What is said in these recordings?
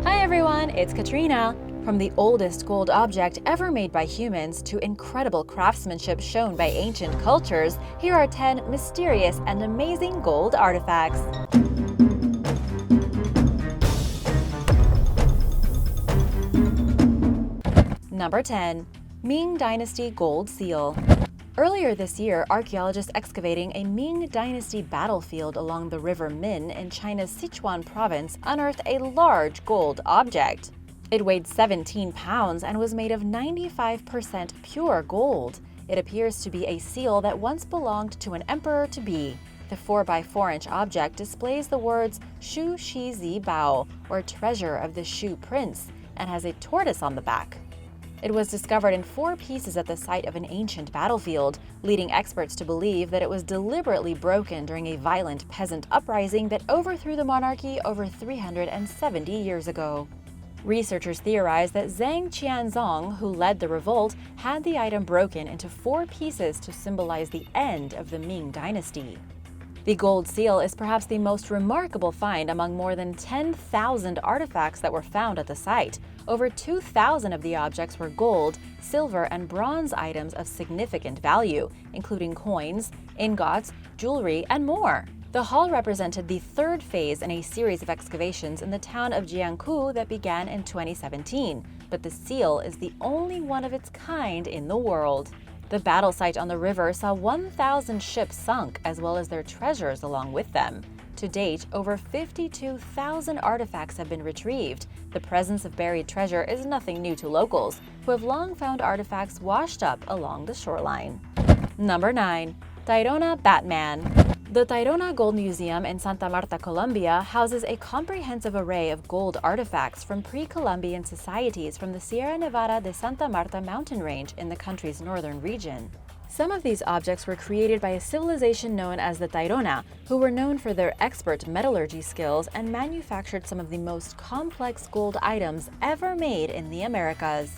Hi everyone, it's Katrina. From the oldest gold object ever made by humans to incredible craftsmanship shown by ancient cultures, here are 10 mysterious and amazing gold artifacts. Number 10. Ming Dynasty Gold Seal. Earlier this year, archaeologists excavating a Ming Dynasty battlefield along the River Min in China's Sichuan province unearthed a large gold object. It weighed 17 pounds and was made of 95% pure gold. It appears to be a seal that once belonged to an emperor-to-be. The 4x4-inch object displays the words Shu Shi Zi Bao, or treasure of the Shu Prince, and has a tortoise on the back. It was discovered in 4 pieces at the site of an ancient battlefield, leading experts to believe that it was deliberately broken during a violent peasant uprising that overthrew the monarchy over 370 years ago. Researchers theorize that Zhang Qianzong, who led the revolt, had the item broken into 4 pieces to symbolize the end of the Ming Dynasty. The gold seal is perhaps the most remarkable find among more than 10,000 artifacts that were found at the site. Over 2,000 of the objects were gold, silver, and bronze items of significant value, including coins, ingots, jewelry, and more. The haul represented the 3rd phase in a series of excavations in the town of Jiangku that began in 2017, but the seal is the only one of its kind in the world. The battle site on the river saw 1,000 ships sunk, as well as their treasures along with them. To date, over 52,000 artifacts have been retrieved. The presence of buried treasure is nothing new to locals, who have long found artifacts washed up along the shoreline. Number 9. Tairona Batman. The Tairona Gold Museum in Santa Marta, Colombia, houses a comprehensive array of gold artifacts from pre-Columbian societies from the Sierra Nevada de Santa Marta mountain range in the country's northern region. Some of these objects were created by a civilization known as the Tairona, who were known for their expert metallurgy skills and manufactured some of the most complex gold items ever made in the Americas.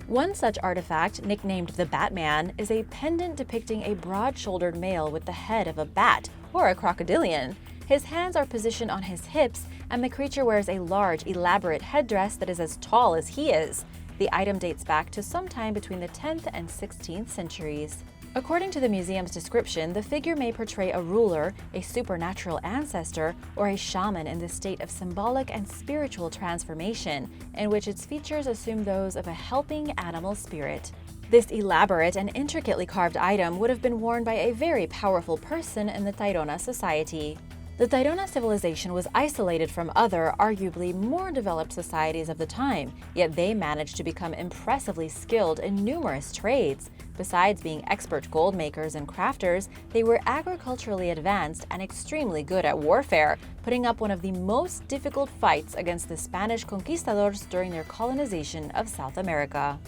One such artifact, nicknamed the Batman, is a pendant depicting a broad-shouldered male with the head of a bat, or a crocodilian. His hands are positioned on his hips, and the creature wears a large, elaborate headdress that is as tall as he is. The item dates back to sometime between the 10th and 16th centuries. According to the museum's description, the figure may portray a ruler, a supernatural ancestor, or a shaman in the state of symbolic and spiritual transformation, in which its features assume those of a helping animal spirit. This elaborate and intricately carved item would have been worn by a very powerful person in the Tairona society. The Tairona civilization was isolated from other, arguably more developed societies of the time, yet they managed to become impressively skilled in numerous trades. Besides being expert gold makers and crafters, they were agriculturally advanced and extremely good at warfare, putting up one of the most difficult fights against the Spanish conquistadors during their colonization of South America.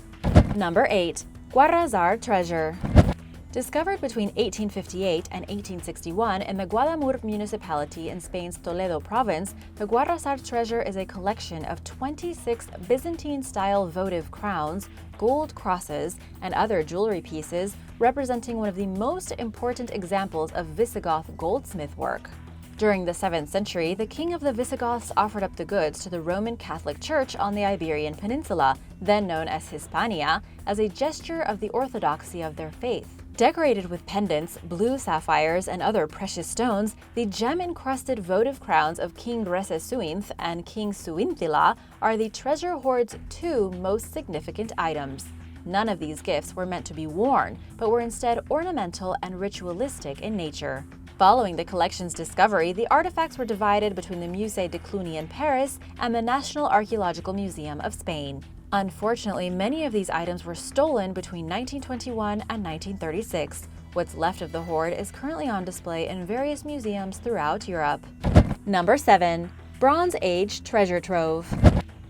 Number 8. Guarrazar Treasure. Discovered between 1858 and 1861 in the Guadamur municipality in Spain's Toledo province, the Guarrazar treasure is a collection of 26 Byzantine-style votive crowns, gold crosses, and other jewelry pieces, representing one of the most important examples of Visigoth goldsmith work. During the 7th century, the king of the Visigoths offered up the goods to the Roman Catholic Church on the Iberian Peninsula, then known as Hispania, as a gesture of the orthodoxy of their faith. Decorated with pendants, blue sapphires, and other precious stones, the gem-encrusted votive crowns of King Resesuinth and King Suintila are the treasure hoard's 2 most significant items. None of these gifts were meant to be worn, but were instead ornamental and ritualistic in nature. Following the collection's discovery, the artifacts were divided between the Musee de Cluny in Paris and the National Archaeological Museum of Spain. Unfortunately, many of these items were stolen between 1921 and 1936. What's left of the hoard is currently on display in various museums throughout Europe. Number 7. Bronze Age Treasure Trove.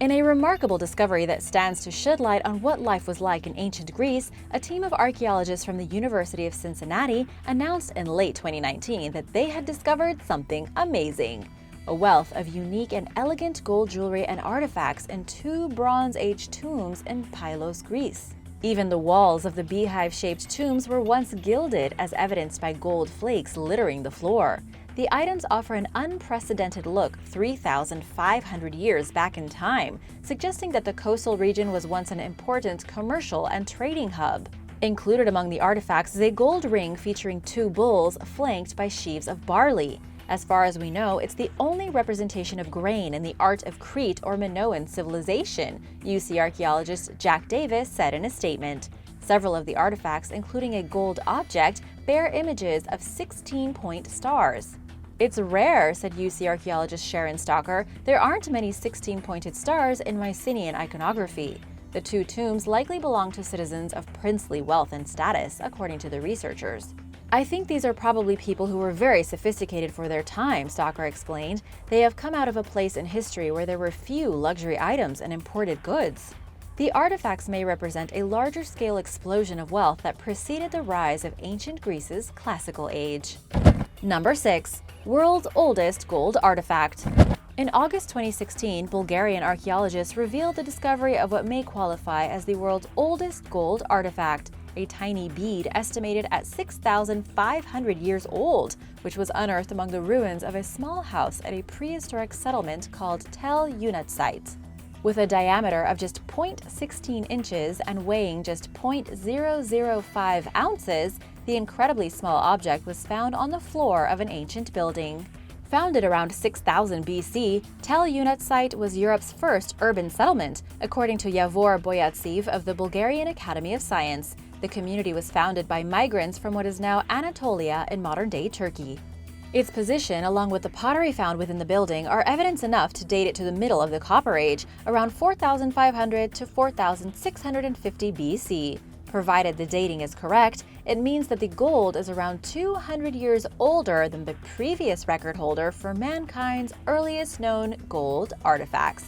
In a remarkable discovery that stands to shed light on what life was like in ancient Greece, a team of archaeologists from the University of Cincinnati announced in late 2019 that they had discovered something amazing. A wealth of unique and elegant gold jewelry and artifacts in 2 Bronze Age tombs in Pylos, Greece. Even the walls of the beehive-shaped tombs were once gilded, as evidenced by gold flakes littering the floor. The items offer an unprecedented look 3,500 years back in time, suggesting that the coastal region was once an important commercial and trading hub. Included among the artifacts is a gold ring featuring 2 bulls flanked by sheaves of barley. As far as we know, it's the only representation of grain in the art of Crete or Minoan civilization, UC archaeologist Jack Davis said in a statement. Several of the artifacts, including a gold object, bear images of 16-point stars. It's rare, said UC archaeologist Sharon Stocker. There aren't many 16-pointed stars in Mycenaean iconography. The 2 tombs likely belong to citizens of princely wealth and status, according to the researchers. I think these are probably people who were very sophisticated for their time, Stocker explained. They have come out of a place in history where there were few luxury items and imported goods. The artifacts may represent a larger-scale explosion of wealth that preceded the rise of ancient Greece's classical age. Number 6. World's oldest gold artifact. In August 2016, Bulgarian archaeologists revealed the discovery of what may qualify as the world's oldest gold artifact, a tiny bead estimated at 6,500 years old, which was unearthed among the ruins of a small house at a prehistoric settlement called Tel Yunat. With a diameter of just 0.16 inches and weighing just 0.005 ounces, the incredibly small object was found on the floor of an ancient building. Founded around 6000 BC, Tel Yunat was Europe's first urban settlement, according to Yavor Boyatsev of the Bulgarian Academy of Science. The community was founded by migrants from what is now Anatolia in modern-day Turkey. Its position, along with the pottery found within the building, are evidence enough to date it to the middle of the Copper Age, around 4500 to 4650 BC. Provided the dating is correct, it means that the gold is around 200 years older than the previous record holder for mankind's earliest known gold artifacts.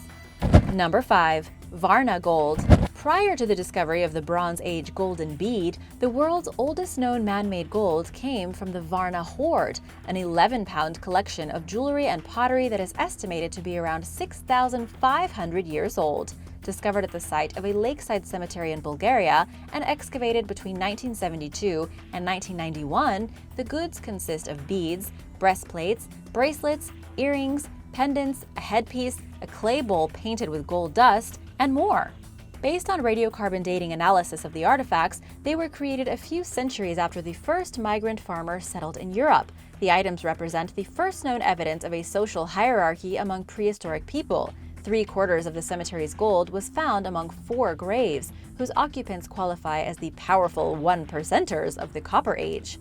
Number 5. Varna gold. Prior to the discovery of the Bronze Age golden bead, the world's oldest known man-made gold came from the Varna hoard, an 11-pound collection of jewelry and pottery that is estimated to be around 6,500 years old. Discovered at the site of a lakeside cemetery in Bulgaria and excavated between 1972 and 1991, the goods consist of beads, breastplates, bracelets, earrings, pendants, a headpiece, a clay bowl painted with gold dust, and more. Based on radiocarbon dating analysis of the artifacts, they were created a few centuries after the first migrant farmers settled in Europe. The items represent the first known evidence of a social hierarchy among prehistoric people. 3/4 of the cemetery's gold was found among 4 graves, whose occupants qualify as the powerful 1%ers of the Copper Age.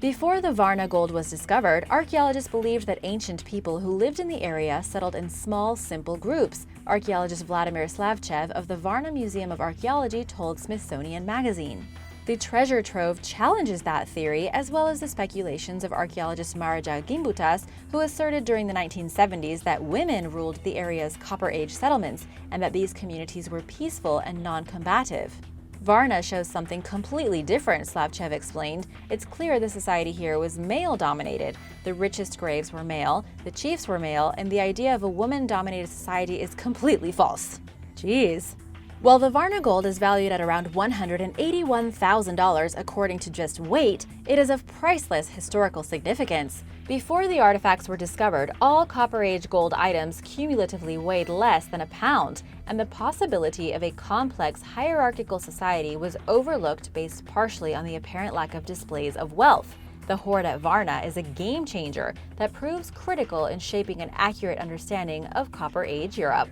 Before the Varna gold was discovered, archaeologists believed that ancient people who lived in the area settled in small, simple groups. Archaeologist Vladimir Slavchev of the Varna Museum of Archaeology told Smithsonian Magazine. The treasure trove challenges that theory, as well as the speculations of archaeologist Maraja Gimbutas, who asserted during the 1970s that women ruled the area's Copper Age settlements and that these communities were peaceful and non-combative. Varna shows something completely different, Slavchev explained. It's clear the society here was male-dominated. The richest graves were male, the chiefs were male, and the idea of a woman-dominated society is completely false. Jeez. While the Varna gold is valued at around $181,000 according to just weight, it is of priceless historical significance. Before the artifacts were discovered, all Copper Age gold items cumulatively weighed less than a pound, and the possibility of a complex hierarchical society was overlooked based partially on the apparent lack of displays of wealth. The hoard at Varna is a game changer that proves critical in shaping an accurate understanding of Copper Age Europe.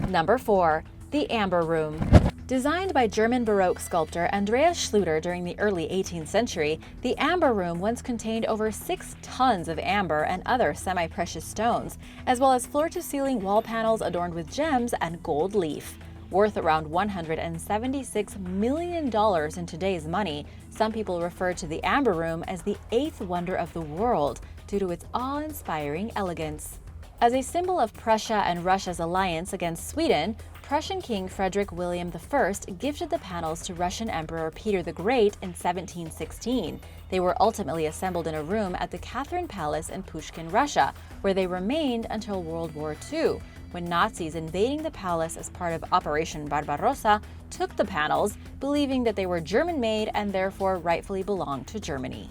Number 4. The Amber Room. Designed by German Baroque sculptor Andreas Schlüter during the early 18th century, the Amber Room once contained over 6 tons of amber and other semi-precious stones, as well as floor-to-ceiling wall panels adorned with gems and gold leaf. Worth around $176 million in today's money, some people refer to the Amber Room as the 8th wonder of the world due to its awe-inspiring elegance. As a symbol of Prussia and Russia's alliance against Sweden, Prussian King Frederick William I gifted the panels to Russian Emperor Peter the Great in 1716. They were ultimately assembled in a room at the Catherine Palace in Pushkin, Russia, where they remained until World War II, when Nazis invading the palace as part of Operation Barbarossa took the panels, believing that they were German-made and therefore rightfully belonged to Germany.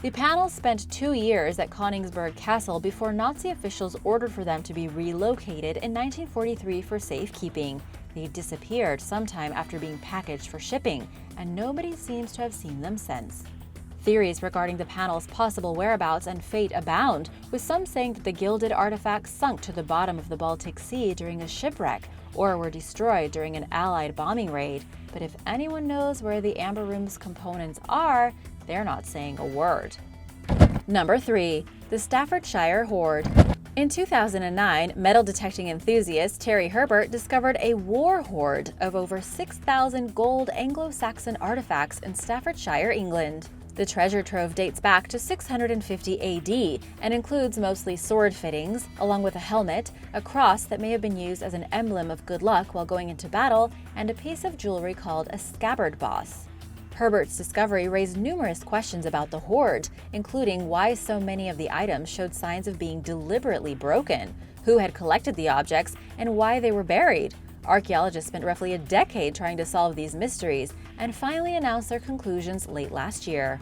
The panels spent 2 years at Königsberg Castle before Nazi officials ordered for them to be relocated in 1943 for safekeeping. They disappeared sometime after being packaged for shipping, and nobody seems to have seen them since. Theories regarding the panel's possible whereabouts and fate abound, with some saying that the gilded artifacts sunk to the bottom of the Baltic Sea during a shipwreck or were destroyed during an Allied bombing raid. But if anyone knows where the Amber Room's components are, they're not saying a word. Number 3. The Staffordshire Hoard. In 2009, metal detecting enthusiast Terry Herbert discovered a war hoard of over 6,000 gold Anglo-Saxon artifacts in Staffordshire, England. The treasure trove dates back to 650 AD and includes mostly sword fittings, along with a helmet, a cross that may have been used as an emblem of good luck while going into battle, and a piece of jewelry called a Scabbard Boss. Herbert's discovery raised numerous questions about the hoard, including why so many of the items showed signs of being deliberately broken, who had collected the objects, and why they were buried. Archaeologists spent roughly a decade trying to solve these mysteries and finally announced their conclusions late last year.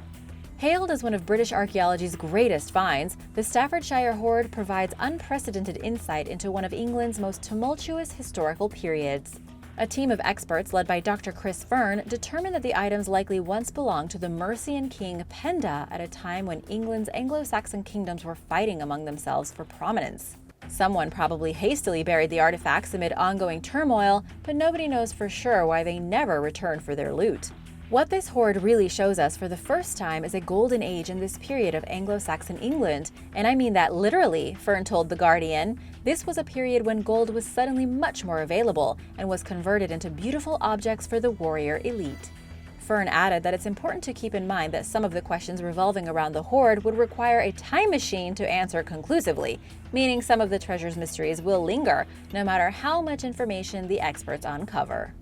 Hailed as one of British archaeology's greatest finds, the Staffordshire Hoard provides unprecedented insight into one of England's most tumultuous historical periods. A team of experts led by Dr. Fern determined that the items likely once belonged to the Mercian king Penda at a time when England's Anglo-Saxon kingdoms were fighting among themselves for prominence. Someone probably hastily buried the artifacts amid ongoing turmoil, but nobody knows for sure why they never returned for their loot. What this hoard really shows us for the first time is a golden age in this period of Anglo-Saxon England, and I mean that literally, Fern told The Guardian. This was a period when gold was suddenly much more available and was converted into beautiful objects for the warrior elite. Fern added that it's important to keep in mind that some of the questions revolving around the hoard would require a time machine to answer conclusively, meaning some of the treasure's mysteries will linger, no matter how much information the experts uncover.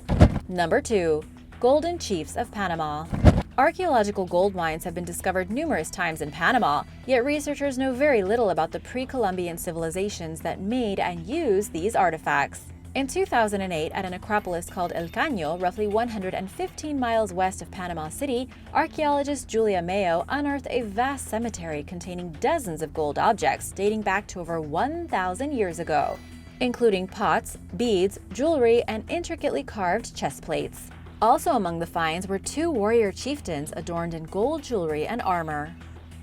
Number 2. Golden Chiefs of Panama. Archaeological gold mines have been discovered numerous times in Panama, yet researchers know very little about the pre-Columbian civilizations that made and used these artifacts. In 2008, at an necropolis called El Caño, roughly 115 miles west of Panama City, archaeologist Julia Mayo unearthed a vast cemetery containing dozens of gold objects dating back to over 1,000 years ago, including pots, beads, jewelry, and intricately carved chest plates. Also among the finds were 2 warrior chieftains adorned in gold jewelry and armor.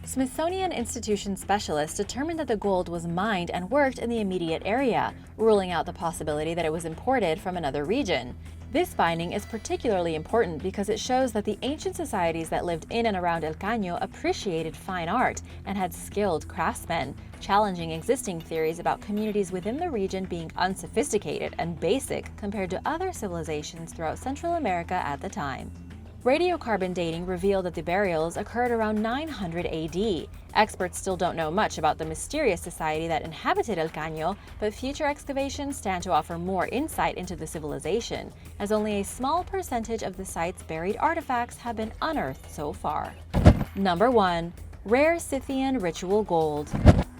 Smithsonian Institution specialists determined that the gold was mined and worked in the immediate area, ruling out the possibility that it was imported from another region. This finding is particularly important because it shows that the ancient societies that lived in and around El Caño appreciated fine art and had skilled craftsmen, challenging existing theories about communities within the region being unsophisticated and basic compared to other civilizations throughout Central America at the time. Radiocarbon dating revealed that the burials occurred around 900 AD. Experts still don't know much about the mysterious society that inhabited El Caño, but future excavations stand to offer more insight into the civilization, as only a small percentage of the site's buried artifacts have been unearthed so far. Number 1. Rare Scythian ritual gold.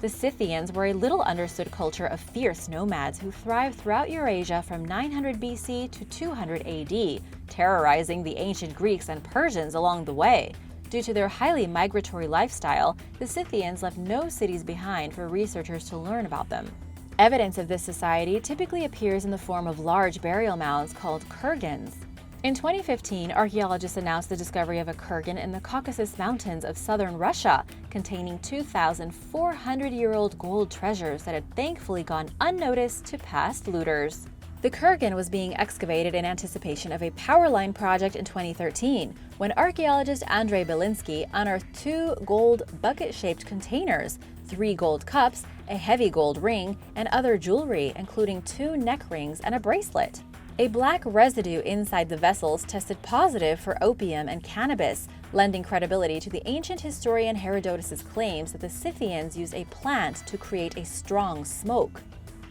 The Scythians were a little understood culture of fierce nomads who thrived throughout Eurasia from 900 BC to 200 AD, terrorizing the ancient Greeks and Persians along the way. Due to their highly migratory lifestyle, the Scythians left no cities behind for researchers to learn about them. Evidence of this society typically appears in the form of large burial mounds called kurgans. In 2015, archaeologists announced the discovery of a kurgan in the Caucasus Mountains of southern Russia, containing 2,400-year-old gold treasures that had thankfully gone unnoticed to past looters. The kurgan was being excavated in anticipation of a power line project in 2013, when archaeologist Andrei Belinski unearthed 2 gold bucket-shaped containers, 3 gold cups, a heavy gold ring, and other jewelry, including 2 neck rings and a bracelet. A black residue inside the vessels tested positive for opium and cannabis, lending credibility to the ancient historian Herodotus' claims that the Scythians used a plant to create a strong smoke.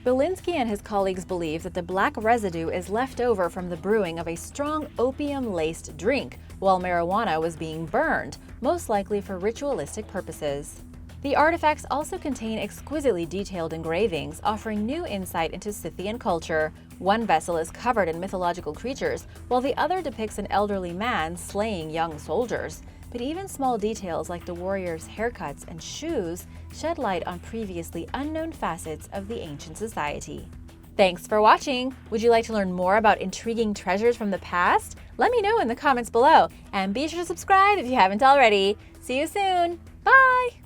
Belinski and his colleagues believe that the black residue is left over from the brewing of a strong opium-laced drink while marijuana was being burned, most likely for ritualistic purposes. The artifacts also contain exquisitely detailed engravings, offering new insight into Scythian culture. One vessel is covered in mythological creatures, while the other depicts an elderly man slaying young soldiers. but even small details like the warriors' haircuts and shoes shed light on previously unknown facets of the ancient society. Thanks for watching! Would you like to learn more about intriguing treasures from the past? Let me know in the comments below, and be sure to subscribe if you haven't already. See you soon! Bye!